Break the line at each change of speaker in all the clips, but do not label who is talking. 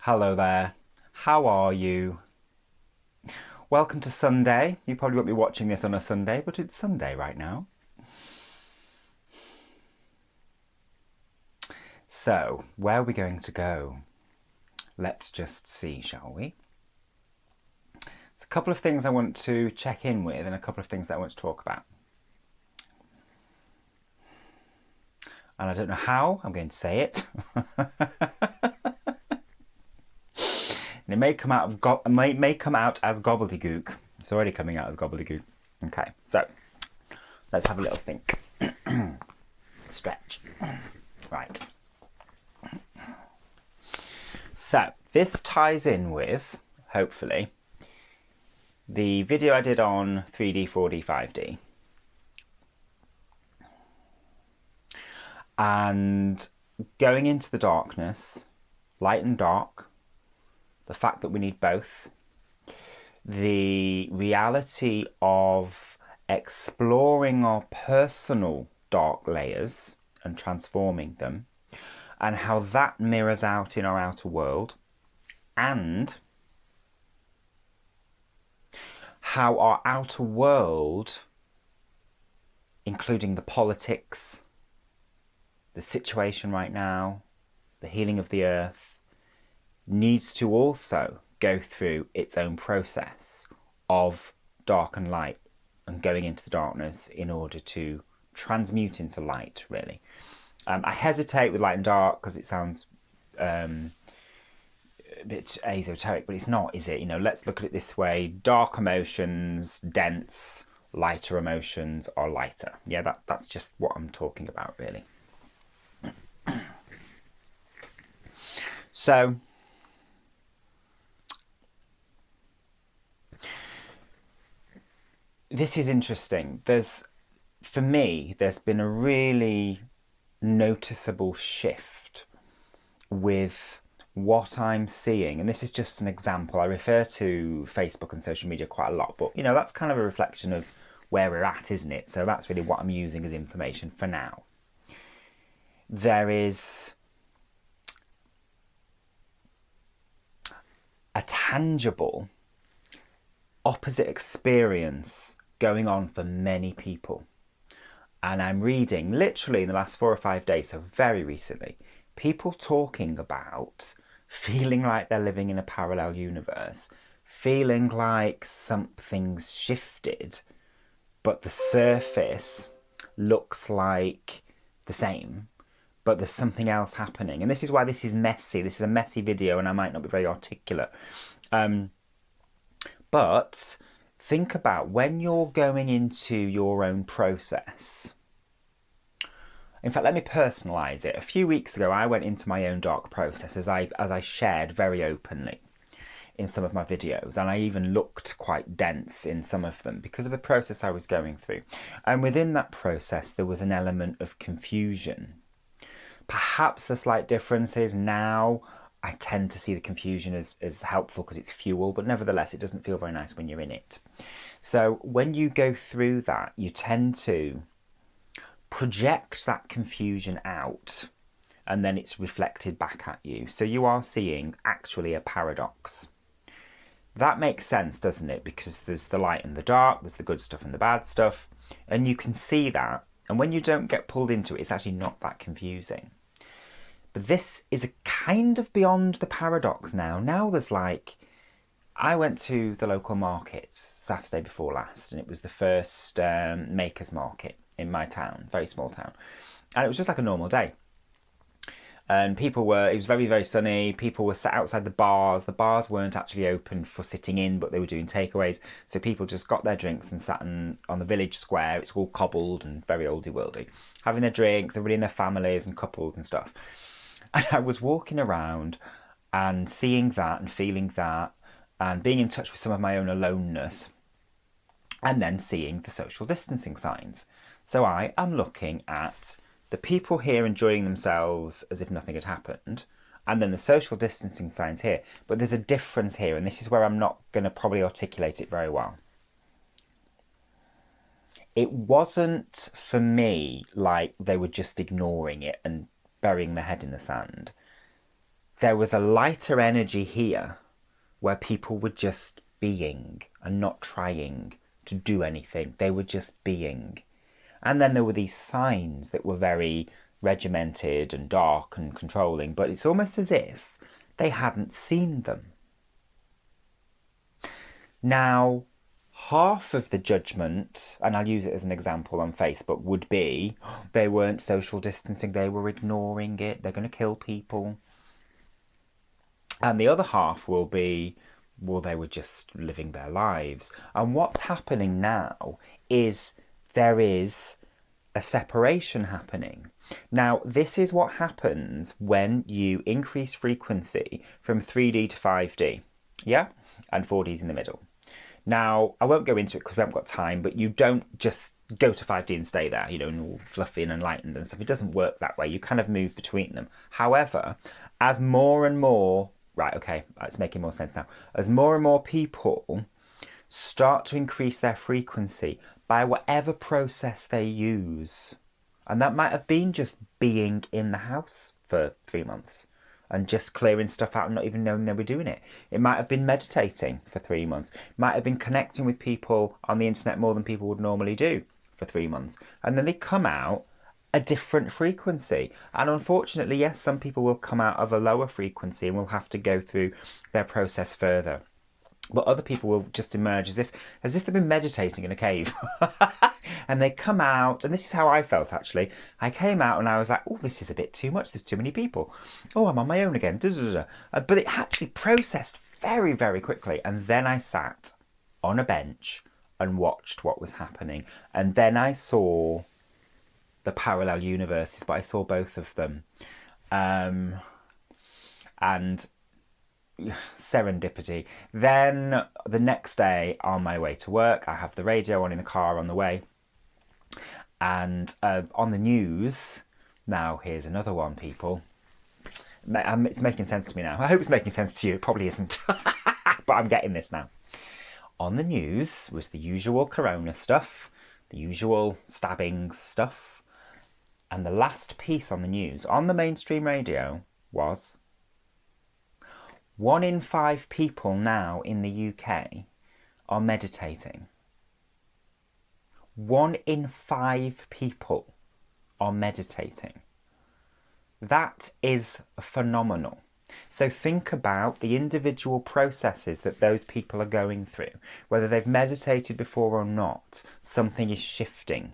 Hello there. How are you? Welcome to Sunday. You probably won't be watching this on a Sunday, but it's Sunday right now. So, where are we going to go? Let's just see, shall we? There's a couple of things I want to check in with and a couple of things that I want to talk about. And I don't know how I'm going to say it. And it may come out as gobbledygook. It's already coming out as gobbledygook. Okay, so let's have a little think. Stretch. Right. So this ties in with, hopefully, the video I did on 3D, 4D, 5D. And going into the darkness, light and dark, the fact that we need both, the reality of exploring our personal dark layers and transforming them, and how that mirrors out in our outer world, and how our outer world, including the politics, the situation right now, the healing of the earth, needs to also go through its own process of dark and light and going into the darkness in order to transmute into light, really. I hesitate with light and dark because it sounds a bit esoteric, but it's not, is it? Let's look at it this way. Dark emotions, dense, lighter emotions are lighter. Yeah, that's just what I'm talking about, really. So, this is interesting. For me, there's been a really noticeable shift with what I'm seeing. And this is just an example. I refer to Facebook and social media quite a lot, but that's kind of a reflection of where we're at, isn't it? So that's really what I'm using as information for now. There is a tangible opposite experience going on for many people. And I'm reading, literally in the last 4 or 5 days, so very recently, people talking about feeling like they're living in a parallel universe, feeling like something's shifted, but the surface looks like the same, but there's something else happening. And this is why this is messy. This is a messy video and I might not be very articulate. But think about when you're going into your own process. In fact, let me personalise it. A few weeks ago, I went into my own dark process as I shared very openly in some of my videos, and I even looked quite dense in some of them because of the process I was going through. And within that process, there was an element of confusion. Perhaps the slight difference is now I tend to see the confusion as helpful because it's fuel, but nevertheless, it doesn't feel very nice when you're in it. So when you go through that, you tend to project that confusion out and then it's reflected back at you. So you are seeing actually a paradox. That makes sense, doesn't it? Because there's the light and the dark, there's the good stuff and the bad stuff, and you can see that. And when you don't get pulled into it, it's actually not that confusing. But this is a kind of beyond the paradox now. Now there's I went to the local market Saturday before last, and it was the first makers market in my town, very small town. And it was just like a normal day. And it was very, very sunny. People were sat outside the bars. The bars weren't actually open for sitting in, but they were doing takeaways. So people just got their drinks and sat on the village square. It's all cobbled and very oldie-worldy. Having their drinks, everybody in their families and couples and stuff. And I was walking around and seeing that and feeling that and being in touch with some of my own aloneness and then seeing the social distancing signs. So I am looking at the people here enjoying themselves as if nothing had happened, and then the social distancing signs here. But there's a difference here, and this is where I'm not going to probably articulate it very well. It wasn't, for me, like they were just ignoring it and burying their head in the sand. there was a lighter energy here where people were just being and not trying to do anything. They were just being. And then there were these signs that were very regimented and dark and controlling, but it's almost as if they hadn't seen them. Now, half of the judgment, and I'll use it as an example on Facebook, would be they weren't social distancing, they were ignoring it, they're going to kill people. And the other half will be, well, they were just living their lives. And what's happening now is there is a separation happening. Now, this is what happens when you increase frequency from 3D to 5D, yeah? And 4D's in the middle. Now, I won't go into it because we haven't got time, but you don't just go to 5D and stay there, and all fluffy and enlightened and stuff. It doesn't work that way. You kind of move between them. However, as more and more, right, okay, it's making more sense now. As more and more people start to increase their frequency by whatever process they use, and that might have been just being in the house for 3 months and just clearing stuff out and not even knowing they were doing it. It might have been meditating for 3 months. It might have been connecting with people on the internet more than people would normally do for 3 months. And then they come out a different frequency. And unfortunately, yes, some people will come out of a lower frequency and will have to go through their process further. But other people will just emerge as if they've been meditating in a cave. And they come out, and this is how I felt actually. I came out and I was like, oh, this is a bit too much. There's too many people. Oh, I'm on my own again. But it actually processed very, very quickly. And then I sat on a bench and watched what was happening. And then I saw the parallel universes, but I saw both of them. And serendipity. Then the next day on my way to work, I have the radio on in the car on the way. And on the news, now here's another one, people. It's making sense to me now. I hope it's making sense to you. It probably isn't. But I'm getting this now. On the news was the usual corona stuff, the usual stabbings stuff. And the last piece on the news, on the mainstream radio, was 1 in 5 people now in the UK are meditating. 1 in 5 people are meditating. That is phenomenal. So think about the individual processes that those people are going through. Whether they've meditated before or not, something is shifting.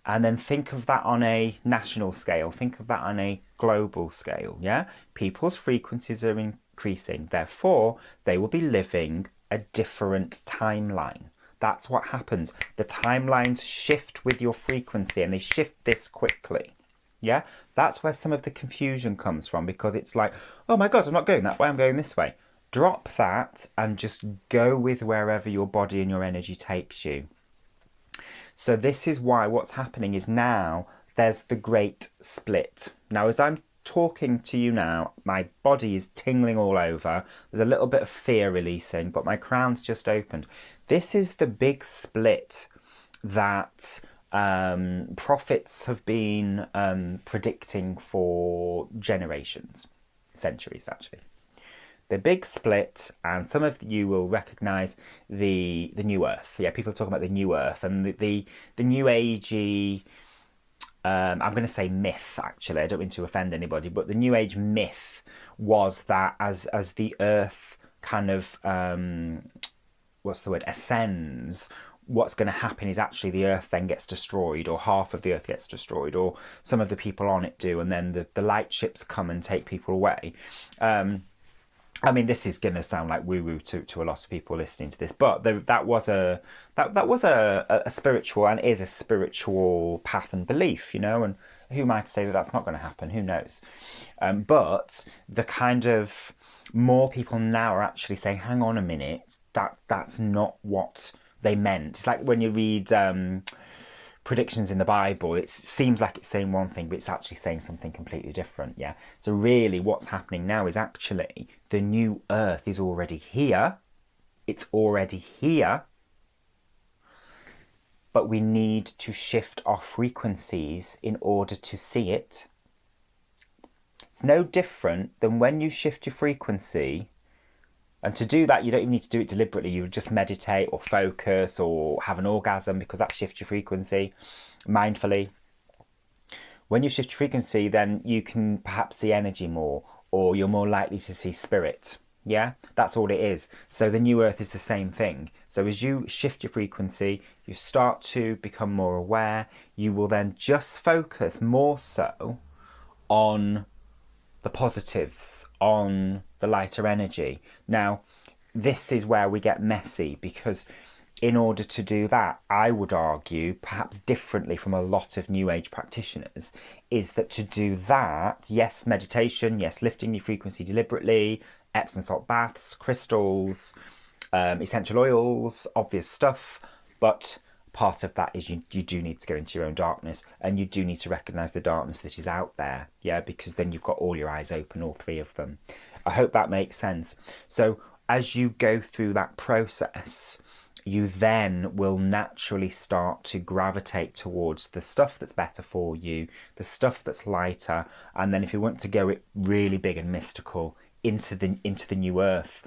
And then think of that on a national scale. Think of that on a global scale, yeah? People's frequencies are increasing. Therefore, they will be living a different timeline. That's what happens. The timelines shift with your frequency, and they shift this quickly. Yeah? That's where some of the confusion comes from, because it's like, oh my God, I'm not going that way, I'm going this way. Drop that and just go with wherever your body and your energy takes you. So this is why what's happening is now there's the great split. Now, as I'm talking to you now, my body is tingling all over. There's a little bit of fear releasing, but my crown's just opened. This is the big split that prophets have been predicting for generations, centuries actually. The big split, and some of you will recognise the new Earth. Yeah, people are talking about the new Earth and the new agey. I'm going to say myth, actually. I don't mean to offend anybody, but the New Age myth was that as the Earth kind of ascends, what's going to happen is actually the Earth then gets destroyed, or half of the Earth gets destroyed, or some of the people on it do, and then the light ships come and take people away. I mean, this is going to sound like woo-woo to a lot of people listening to this, but that was a spiritual, and is a spiritual path and belief, and who am I to say that that's not going to happen? Who knows? But the kind of more people now are actually saying, hang on a minute, that's not what they meant. It's like when you read predictions in the Bible, it seems like it's saying one thing, but it's actually saying something completely different. Yeah. So really what's happening now is actually the new Earth is already here. It's already here. But we need to shift our frequencies in order to see it. It's no different than when you shift your frequency. And to do that, you don't even need to do it deliberately. You would just meditate or focus or have an orgasm, because that shifts your frequency mindfully. When you shift your frequency, then you can perhaps see energy more, or you're more likely to see spirit. Yeah, that's all it is. So the new earth is the same thing. So as you shift your frequency, you start to become more aware. You will then just focus more so on the positives, on the lighter energy. Now, this is where we get messy, because in order to do that, I would argue, perhaps differently from a lot of New Age practitioners, is that to do that, yes, meditation, yes, lifting your frequency deliberately, Epsom salt baths, crystals, essential oils, obvious stuff, but part of that is you do need to go into your own darkness, and you do need to recognize the darkness that is out there, yeah, because then you've got all your eyes open, all three of them. I hope that makes sense. So as you go through that process, you then will naturally start to gravitate towards the stuff that's better for you, the stuff that's lighter, and then if you want to go it really big and mystical, into the new earth.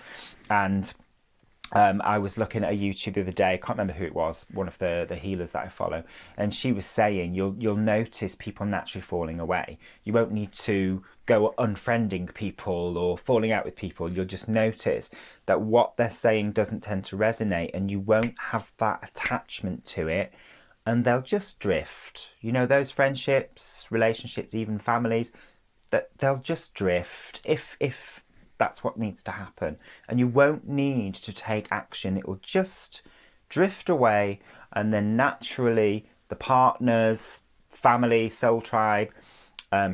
And I was looking at a YouTube the other day, I can't remember who it was, one of the healers that I follow, and she was saying you'll notice people naturally falling away. You won't need to go unfriending people or falling out with people. You'll just notice that what they're saying doesn't tend to resonate, and you won't have that attachment to it, and they'll just drift. You know, those friendships, relationships, even families, that they'll just drift if that's what needs to happen, and you won't need to take action. It will just drift away, and then naturally the partners, family, soul tribe,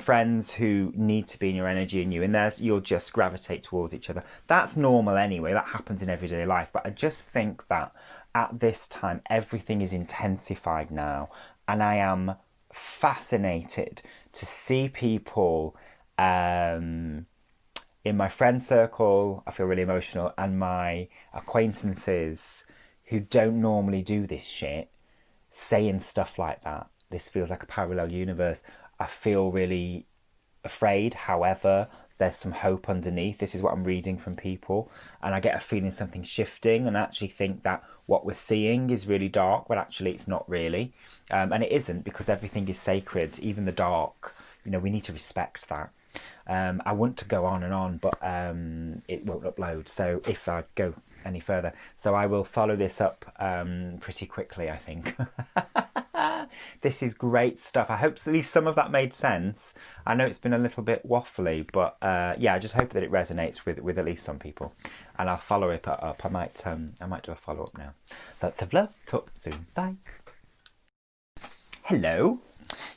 friends who need to be in your energy and you in theirs, you'll just gravitate towards each other. That's normal anyway, that happens in everyday life, but I just think that at this time everything is intensified now, and I am fascinated to see people in my friend circle, I feel really emotional, and my acquaintances who don't normally do this shit, saying stuff like that. This feels like a parallel universe. I feel really afraid. However, there's some hope underneath. This is what I'm reading from people, and I get a feeling something's shifting, and I actually think that what we're seeing is really dark, but actually it's not really. And it isn't, because everything is sacred, even the dark. You know, we need to respect that. I want to go on, but it won't upload, so if I go any further. So I will follow this up pretty quickly, I think. This is great stuff. I hope at least some of that made sense. I know it's been a little bit waffly, but yeah, I just hope that it resonates with at least some people. And I'll follow it up. I might do a follow-up now. Lots of love. Talk soon. Bye. Hello.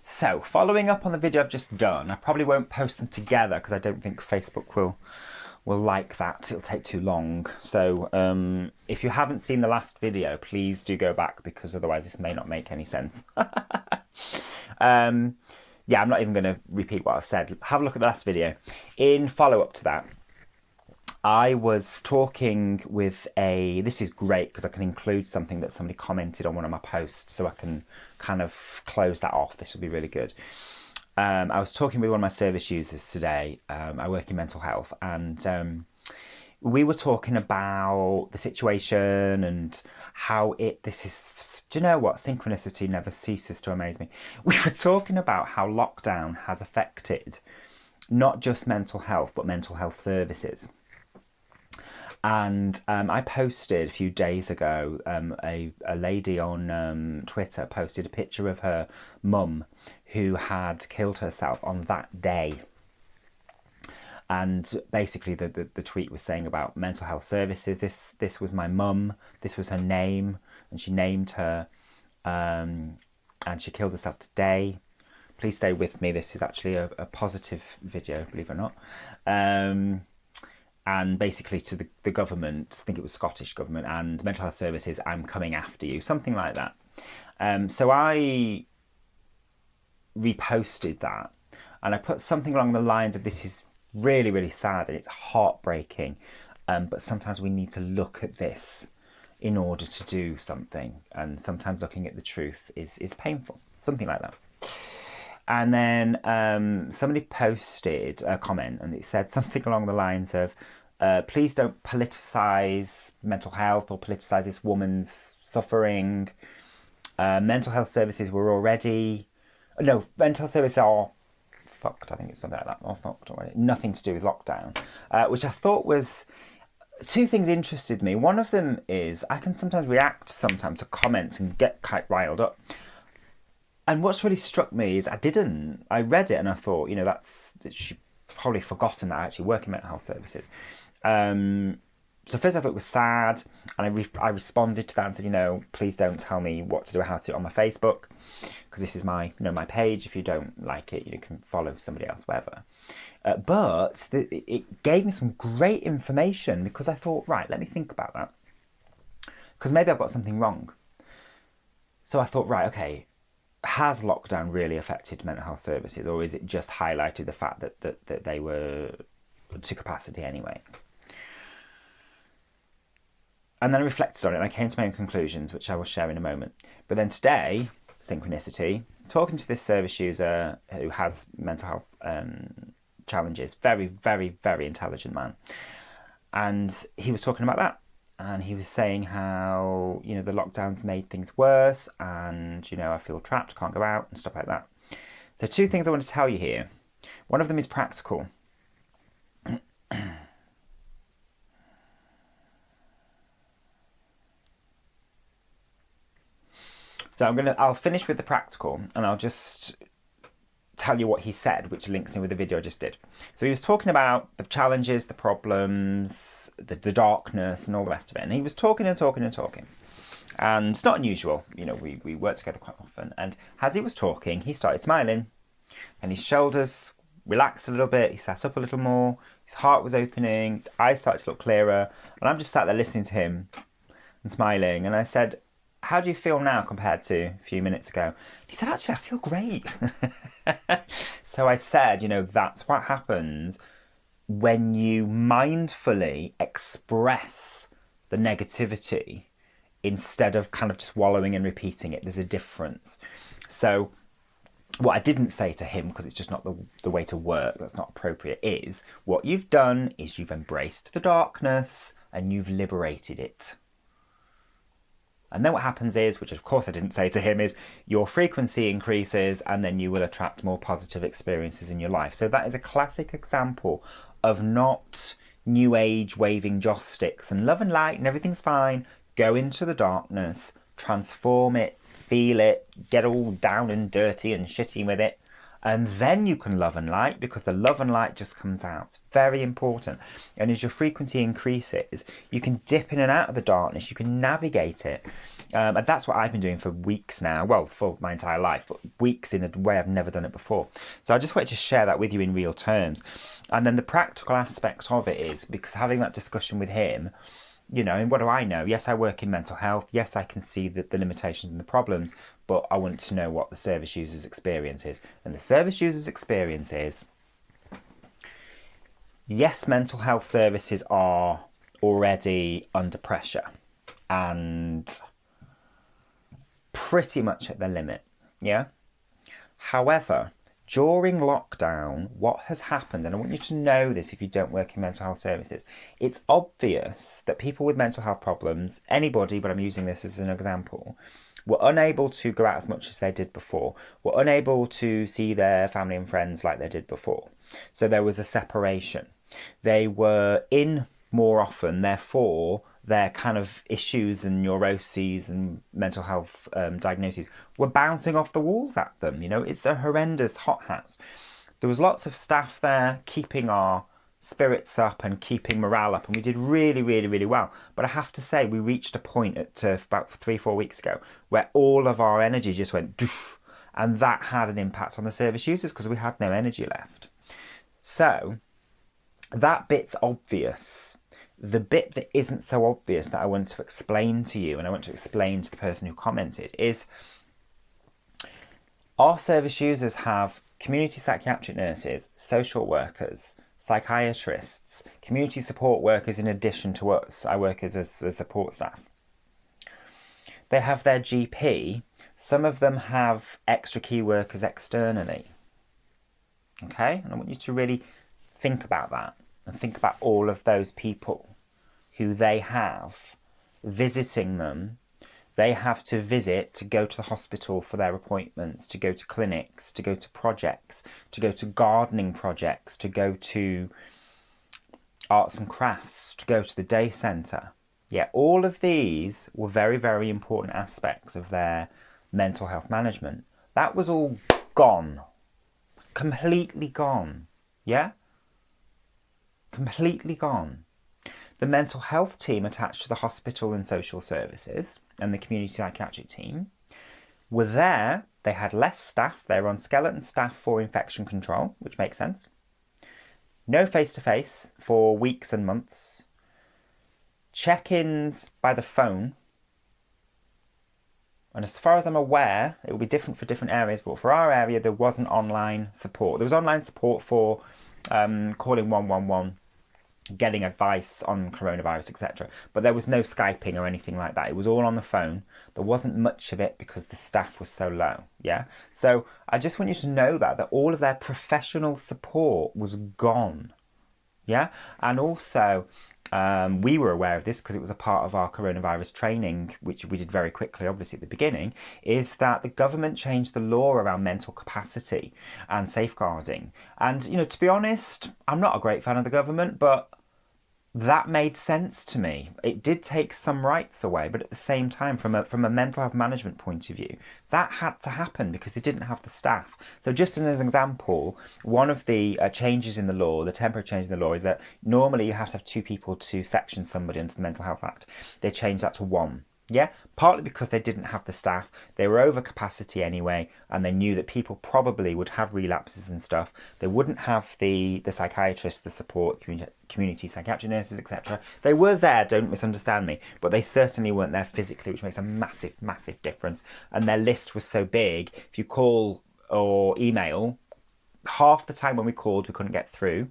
So, following up on the video I've just done, I probably won't post them together because I don't think Facebook will like that. It'll take too long. So, if you haven't seen the last video, please do go back, because otherwise this may not make any sense. Yeah, I'm not even going to repeat what I've said. Have a look at the last video. In follow-up to that, I was talking with this is great because I can include something that somebody commented on one of my posts, so I can kind of close that off. This will be really good. I was talking with one of my service users today. I work in mental health, and we were talking about the situation and how do you know what? Synchronicity never ceases to amaze me. We were talking about how lockdown has affected not just mental health, but mental health services. And I posted a few days ago, a lady on Twitter posted a picture of her mum who had killed herself on that day. And basically the tweet was saying about mental health services. This was my mum, this was her name, and she named her, and she killed herself today. Please stay with me. This is actually a positive video, believe it or not. And basically to the government, I think it was Scottish government, and mental health services, I'm coming after you, something like that. So I reposted that, and I put something along the lines of, this is really, really sad and it's heartbreaking, but sometimes we need to look at this in order to do something, and sometimes looking at the truth is painful, something like that. And then somebody posted a comment and it said something along the lines of, please don't politicise mental health or politicise this woman's suffering. Mental health services were already... No, mental health services are fucked, I think it's something like that, or fucked already. Nothing to do with lockdown, which I thought was... Two things interested me. One of them is I can sometimes react sometimes to comments and get quite riled up. And what's really struck me is I read it and I thought, she's probably forgotten that I actually work in mental health services. So first I thought it was sad, and I responded to that and said, please don't tell me what to do or how to on my Facebook, because this is my my page. If you don't like it, you can follow somebody else, whatever. But it gave me some great information, because I thought, right, let me think about that, because maybe I've got something wrong. So I thought, right, okay, has lockdown really affected mental health services, or is it just highlighted the fact that they were to capacity anyway? And then I reflected on it and I came to my own conclusions, which I will share in a moment. But then today, synchronicity, talking to this service user who has mental health challenges, very, very, very intelligent man. And he was talking about that. And he was saying how, the lockdowns made things worse, and, I feel trapped, can't go out and stuff like that. So two things I want to tell you here. One of them is practical. So I'll finish with the practical, and I'll just tell you what he said, which links in with the video I just did. So he was talking about the challenges, the problems, the darkness, and all the rest of it. And he was talking and talking and talking. And it's not unusual, we work together quite often. And as he was talking, he started smiling, and his shoulders relaxed a little bit. He sat up a little more. His heart was opening. His eyes started to look clearer. And I'm just sat there listening to him and smiling. And I said, how do you feel now compared to a few minutes ago? He said, actually, I feel great. So I said, that's what happens when you mindfully express the negativity instead of kind of just wallowing and repeating it. There's a difference. So what I didn't say to him, because it's just not the way to work, that's not appropriate, is what you've done is you've embraced the darkness and you've liberated it. And then what happens is, which of course I didn't say to him, is your frequency increases and then you will attract more positive experiences in your life. So that is a classic example of not new age waving joss sticks and love and light and everything's fine. Go into the darkness, transform it, feel it, get all down and dirty and shitty with it. And then you can love and light, because the love and light just comes out. It's very important. And as your frequency increases, you can dip in and out of the darkness. You can navigate it. And that's what I've been doing for weeks now. Well, for my entire life, but weeks in a way I've never done it before. So I just wanted to share that with you in real terms. And then the practical aspect of it is, because having that discussion with him, and what do I know? Yes, I work in mental health. Yes, I can see the limitations and the problems, but I want to know what the service user's experience is. And the service user's experience is, yes, mental health services are already under pressure and pretty much at the limit, yeah? However, during lockdown, what has happened, and I want you to know this if you don't work in mental health services, it's obvious that people with mental health problems, anybody, but I'm using this as an example, were unable to go out as much as they did before, were unable to see their family and friends like they did before. So there was a separation. They were in more often, therefore their kind of issues and neuroses and mental health diagnoses were bouncing off the walls at them. It's a horrendous hothouse. There was lots of staff there keeping our spirits up and keeping morale up, and we did really, really, really well. But I have to say, we reached a point at about 3-4 weeks ago where all of our energy just went doof, and that had an impact on the service users because we had no energy left. So that bit's obvious. The bit that isn't so obvious that I want to explain to you, and I want to explain to the person who commented, is our service users have community psychiatric nurses, social workers, psychiatrists, community support workers in addition to us. I work as a support staff. They have their GP. Some of them have extra key workers externally. Okay? And I want you to really think about that and think about all of those people who they have visiting them. They have to visit to go to the hospital for their appointments, to go to clinics, to go to projects, to go to gardening projects, to go to arts and crafts, to go to the day centre. Yeah, all of these were very, very important aspects of their mental health management. That was all gone. Completely gone. Yeah? Completely gone. The mental health team attached to the hospital and social services and the community psychiatric team were there. They had less staff. They were on skeleton staff for infection control, which makes sense. No face-to-face for weeks and months. Check-ins by the phone. And as far as I'm aware, it will be different for different areas, but for our area, there wasn't online support. There was online support for calling 111, getting advice on coronavirus, etc. But there was no Skyping or anything like that. It was all on the phone. There wasn't much of it because the staff was so low. Yeah. So I just want you to know that all of their professional support was gone. Yeah. And also, we were aware of this because it was a part of our coronavirus training, which we did very quickly, obviously, at the beginning, is that the government changed the law around mental capacity and safeguarding. And, to be honest, I'm not a great fan of the government, but that made sense to me. It did take some rights away, but at the same time, from a mental health management point of view, that had to happen because they didn't have the staff. So just as an example, one of the changes in the law, the temporary change in the law, is that normally you have to have 2 people to section somebody under the Mental Health Act. They changed that to 1. Yeah, partly because they didn't have the staff, they were over capacity anyway, and they knew that people probably would have relapses and stuff. They wouldn't have the psychiatrists, the support, community psychiatric nurses, etc. They were there, don't misunderstand me, but they certainly weren't there physically, which makes a massive, massive difference. And their list was so big, if you call or email, half the time when we called, we couldn't get through.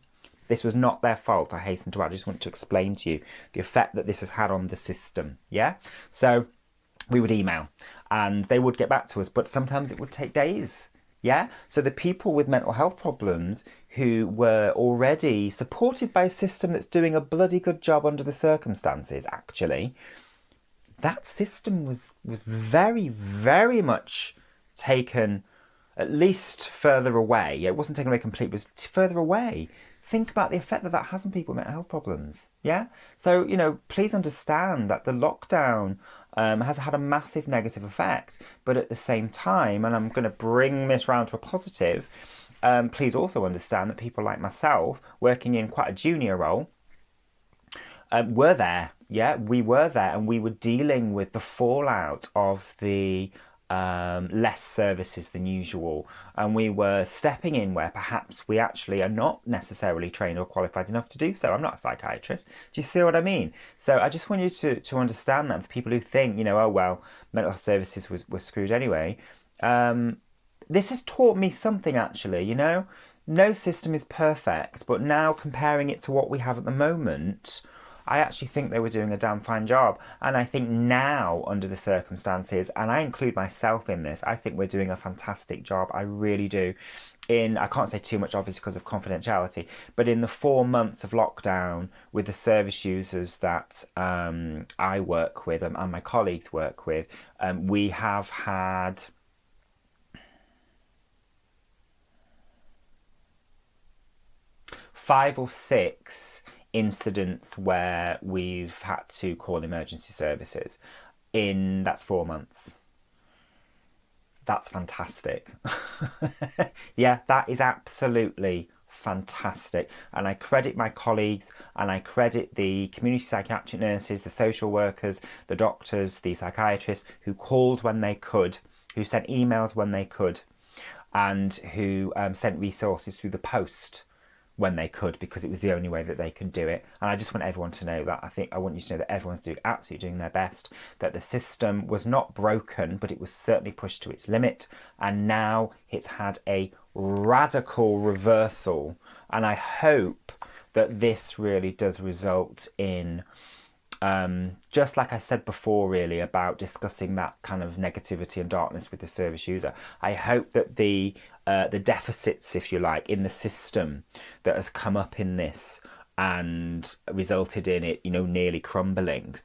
This was not their fault, I hasten to add. I just want to explain to you the effect that this has had on the system, yeah? So we would email and they would get back to us, but sometimes it would take days, yeah? So the people with mental health problems who were already supported by a system that's doing a bloody good job under the circumstances, actually, that system was very, very much taken at least further away. It wasn't taken away completely, it was further away. Think about the effect that has on people with mental health problems. Yeah? So, please understand that the lockdown has had a massive negative effect. But at the same time, and I'm going to bring this round to a positive, please also understand that people like myself, working in quite a junior role, were there. Yeah, we were there, and we were dealing with the fallout of the less services than usual, and we were stepping in where perhaps we actually are not necessarily trained or qualified enough to do so. I'm not a psychiatrist. Do you see what I mean? So I just want you to understand that for people who think, oh well, mental health services were screwed anyway. This has taught me something actually, No system is perfect, but now comparing it to what we have at the moment, I actually think they were doing a damn fine job. And I think now, under the circumstances, and I include myself in this, I think we're doing a fantastic job. I really do. I can't say too much, obviously, because of confidentiality, but in the 4 months of lockdown with the service users that I work with and my colleagues work with, we have had 5 or 6 incidents where we've had to call emergency services that's 4 months. That's fantastic. Yeah, that is absolutely fantastic. And I credit my colleagues and I credit the community psychiatric nurses, the social workers, the doctors, the psychiatrists who called when they could, who sent emails when they could, and who sent resources through the post when they could, because it was the only way that they could do it. And I just want everyone to know that. I want you to know that everyone's absolutely doing their best, that the system was not broken, but it was certainly pushed to its limit. And now it's had a radical reversal. And I hope that this really does result in, just like I said before, really, about discussing that kind of negativity and darkness with the service user. I hope that the the deficits, if you like, in the system that has come up in this and resulted in it, nearly crumbling.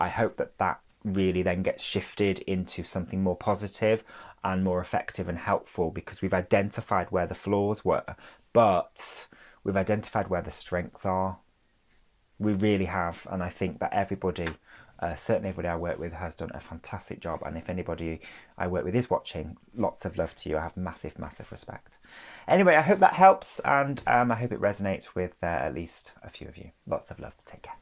I hope that really then gets shifted into something more positive and more effective and helpful, because we've identified where the flaws were, but we've identified where the strengths are. We really have, and I think that everybody, certainly everybody I work with, has done a fantastic job. And if anybody I work with is watching, lots of love to you. I have massive, massive respect. Anyway, I hope that helps, and I hope it resonates with at least a few of you. Lots of love. Take care.